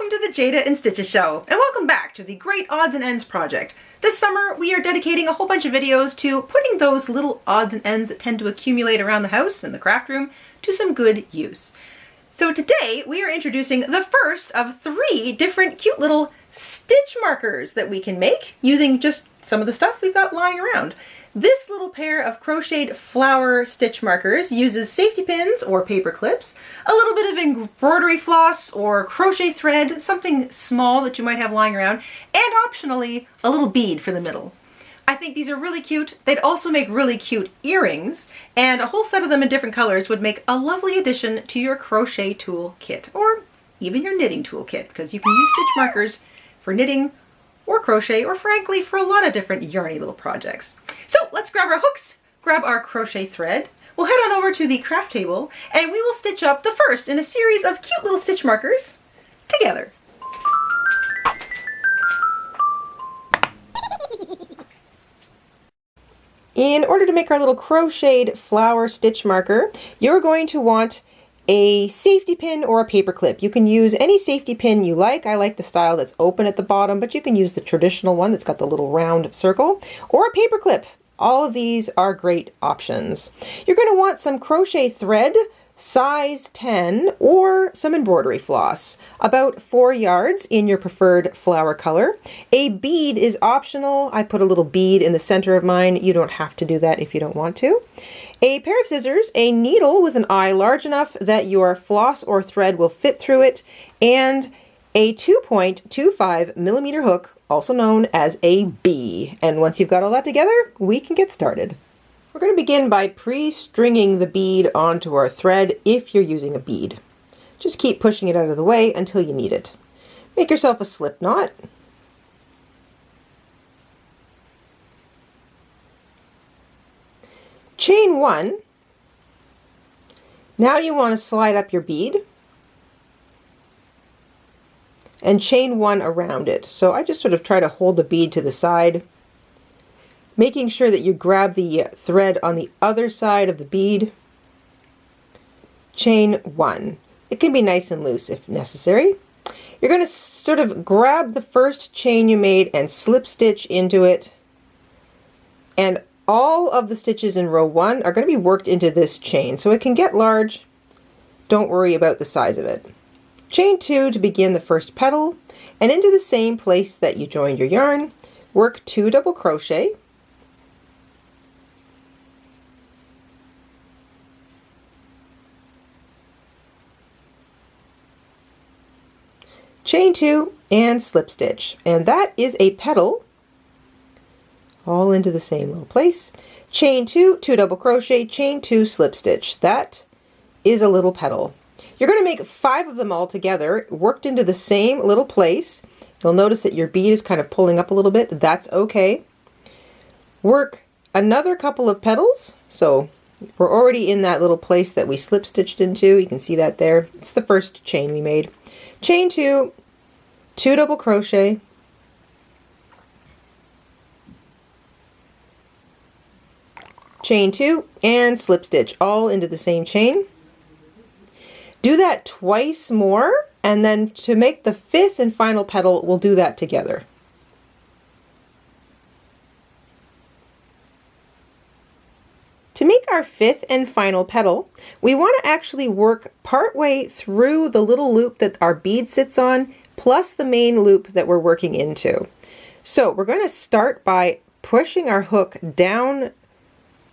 Welcome to the Jayda InStitches show, and welcome back to the Great Odds and Ends project. This summer, we are dedicating a whole bunch of videos to putting those little odds and ends that tend to accumulate around the house and the craft room to some good use. So today, we are introducing the first of 3 different cute little stitch markers that we can make using just some of the stuff we've got lying around. This little pair of crocheted flower stitch markers uses safety pins or paper clips, a little bit of embroidery floss or crochet thread, something small that you might have lying around, and optionally a little bead for the middle. I think these are really cute. They'd also make really cute earrings, and a whole set of them in different colors would make a lovely addition to your crochet tool kit, or even your knitting tool kit, because you can use stitch markers for knitting or crochet, or frankly for a lot of different yarny little projects. So let's grab our hooks, grab our crochet thread, we'll head on over to the craft table, and we will stitch up the first in a series of cute little stitch markers together. In order to make our little crocheted flower stitch marker, you're going to want a safety pin or a paper clip. You can use any safety pin you like. I like the style that's open at the bottom, but you can use the traditional one that's got the little round circle, or a paper clip. All of these are great options. You're going to want some crochet thread, size 10, or some embroidery floss, about 4 yards in your preferred flower color. A bead is optional. I put a little bead in the center of mine. You don't have to do that if you don't want to. A pair of scissors, a needle with an eye large enough that your floss or thread will fit through it, and a 2.25 millimeter hook, also known as a bee. And once you've got all that together, we can get started. We're going to begin by pre-stringing the bead onto our thread if you're using a bead. Just keep pushing it out of the way until you need it. Make yourself a slip knot. Chain 1. Now you want to slide up your bead and chain 1 around it. So I just sort of try to hold the bead to the side, making sure that you grab the thread on the other side of the bead. Chain 1. It can be nice and loose if necessary. You're going to sort of grab the first chain you made and slip stitch into it, and all of the stitches in row 1 are going to be worked into this chain, so it can get large. Don't worry about the size of it. Chain 2 to begin the first petal, and into the same place that you joined your yarn, work 2 double crochet. Chain 2 and slip stitch, and that is a petal all into the same little place. Chain 2, 2 double crochet, chain 2, slip stitch. That is a little petal. You're going to make 5 of them all together, worked into the same little place. You'll notice that your bead is kind of pulling up a little bit. That's okay. Work another couple of petals. So we're already in that little place that we slip stitched into. You can see that there. It's the first chain we made. Chain 2, 2 double crochet, chain 2 and slip stitch all into the same chain. Do that twice more, and then to make the 5th and final petal, we'll do that together. To make our 5th and final petal, we want to actually work partway through the little loop that our bead sits on, plus the main loop that we're working into. So we're going to start by pushing our hook down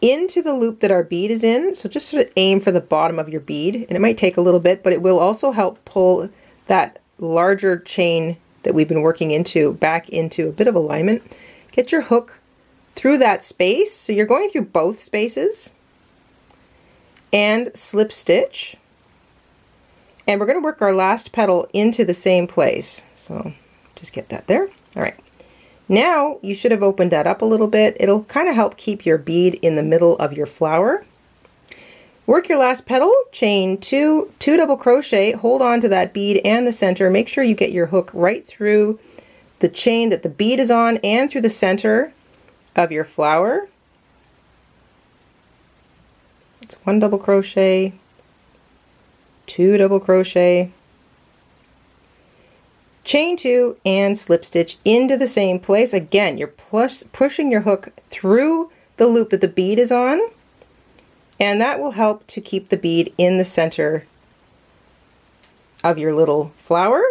into the loop that our bead is in. So just sort of aim for the bottom of your bead, and it might take a little bit, but it will also help pull that larger chain that we've been working into back into a bit of alignment. Get your hook through that space, so you're going through both spaces, and slip stitch, and we're going to work our last petal into the same place. So just get that there. All right. Now you should have opened that up a little bit. It'll kind of help keep your bead in the middle of your flower. Work your last petal, chain 2, 2 double crochet, hold on to that bead and the center. Make sure you get your hook right through the chain that the bead is on and through the center of your flower. It's 1 double crochet, 2 double crochet, chain 2 and slip stitch into the same place. Again, you're pushing your hook through the loop that the bead is on, and that will help to keep the bead in the center of your little flower.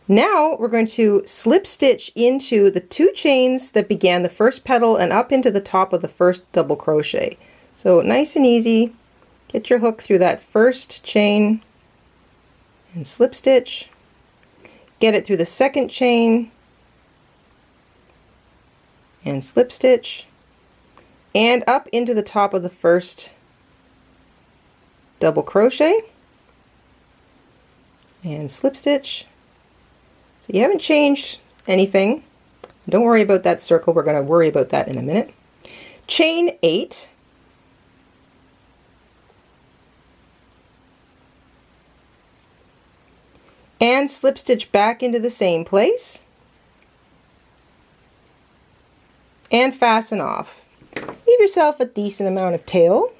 Now we're going to slip stitch into the 2 chains that began the first petal and up into the top of the first double crochet. So nice and easy, get your hook through that first chain and slip stitch. Get it through the second chain and slip stitch, and up into the top of the first double crochet and slip stitch. So you haven't changed anything. Don't worry about that circle. We're going to worry about that in a minute. Chain 8. And slip stitch back into the same place and fasten off. Leave yourself a decent amount of tail.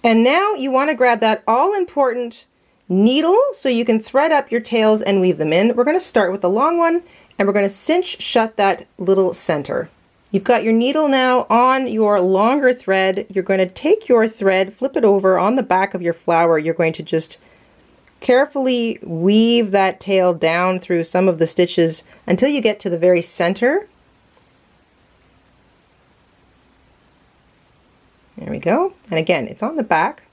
And now you want to grab that all-important needle so you can thread up your tails and weave them in. We're going to start with the long one, and we're going to cinch shut that little center. You've got your needle now on your longer thread. You're going to take your thread, flip it over on the back of your flower. You're going to just carefully weave that tail down through some of the stitches until you get to the very center. There we go. And again, it's on the back.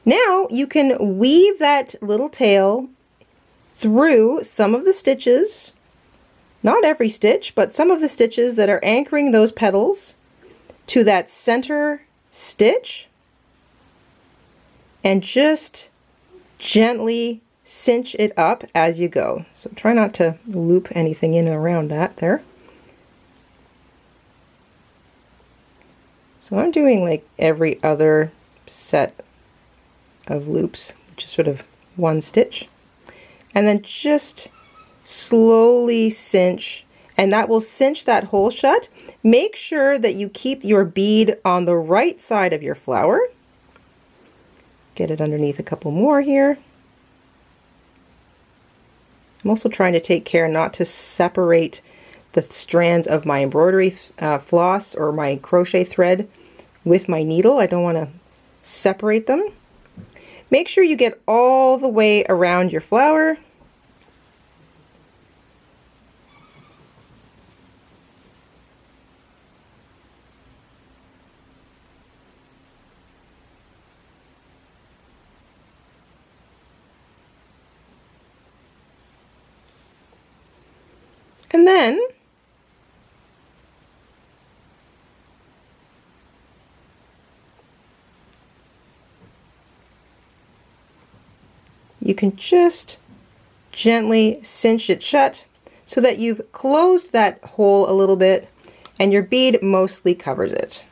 Now you can weave that little tail through some of the stitches. Not every stitch, but some of the stitches that are anchoring those petals to that center stitch, and just gently cinch it up as you go. So try not to loop anything in and around that there. So I'm doing like every other set of loops, which is sort of one stitch, and then just slowly cinch, and that will cinch that hole shut. Make sure that you keep your bead on the right side of your flower. Get it underneath a couple more here. I'm also trying to take care not to separate the strands of my embroidery floss or my crochet thread with my needle. I don't want to separate them. Make sure you get all the way around your flower. And then you can just gently cinch it shut so that you've closed that hole a little bit and your bead mostly covers it.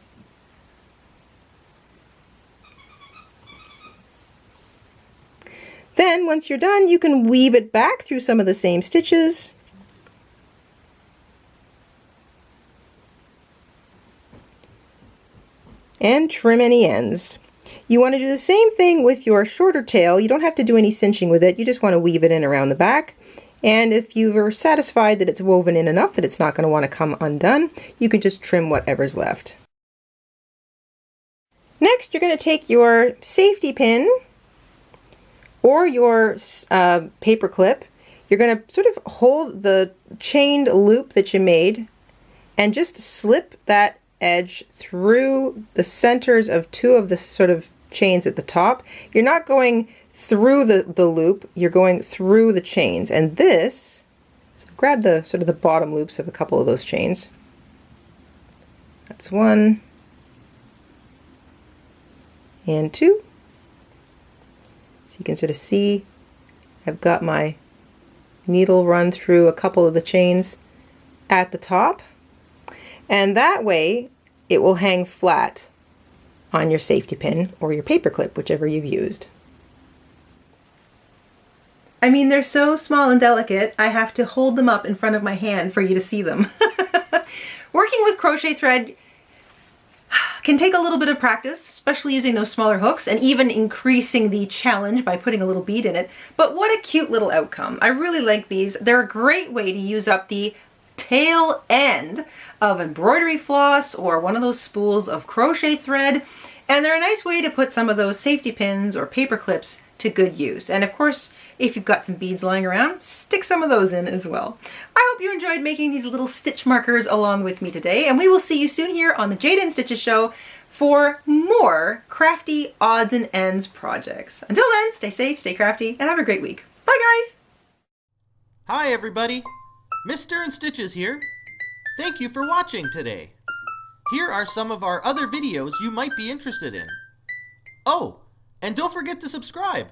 Then once you're done, you can weave it back through some of the same stitches. And trim any ends. You want to do the same thing with your shorter tail. You don't have to do any cinching with it. You just want to weave it in around the back. And if you are satisfied that it's woven in enough that it's not going to want to come undone, you can just trim whatever's left. Next, you're going to take your safety pin or your paper clip. You're going to sort of hold the chained loop that you made and just slip that edge through the centers of 2 of the sort of chains at the top. You're not going through the loop, you're going through the chains. And this, so grab the sort of the bottom loops of a couple of those chains. That's 1 and 2. So you can sort of see I've got my needle run through a couple of the chains at the top. And that way it will hang flat on your safety pin or your paper clip, whichever you've used. I mean, they're so small and delicate, I have to hold them up in front of my hand for you to see them. Working with crochet thread Can take a little bit of practice, especially using those smaller hooks and even increasing the challenge by putting a little bead in it. But what a cute little outcome. I really like these. They're a great way to use up the tail end of embroidery floss or one of those spools of crochet thread. And they're a nice way to put some of those safety pins or paper clips to good use. And of course, if you've got some beads lying around, stick some of those in as well. I hope you enjoyed making these little stitch markers along with me today, and we will see you soon here on the Jayda InStitches show for more crafty odds and ends projects. Until then, stay safe, stay crafty, and have a great week. Bye guys! Hi everybody, Mr. InStitches here. Thank you for watching today. Here are some of our other videos you might be interested in. Oh, and don't forget to subscribe.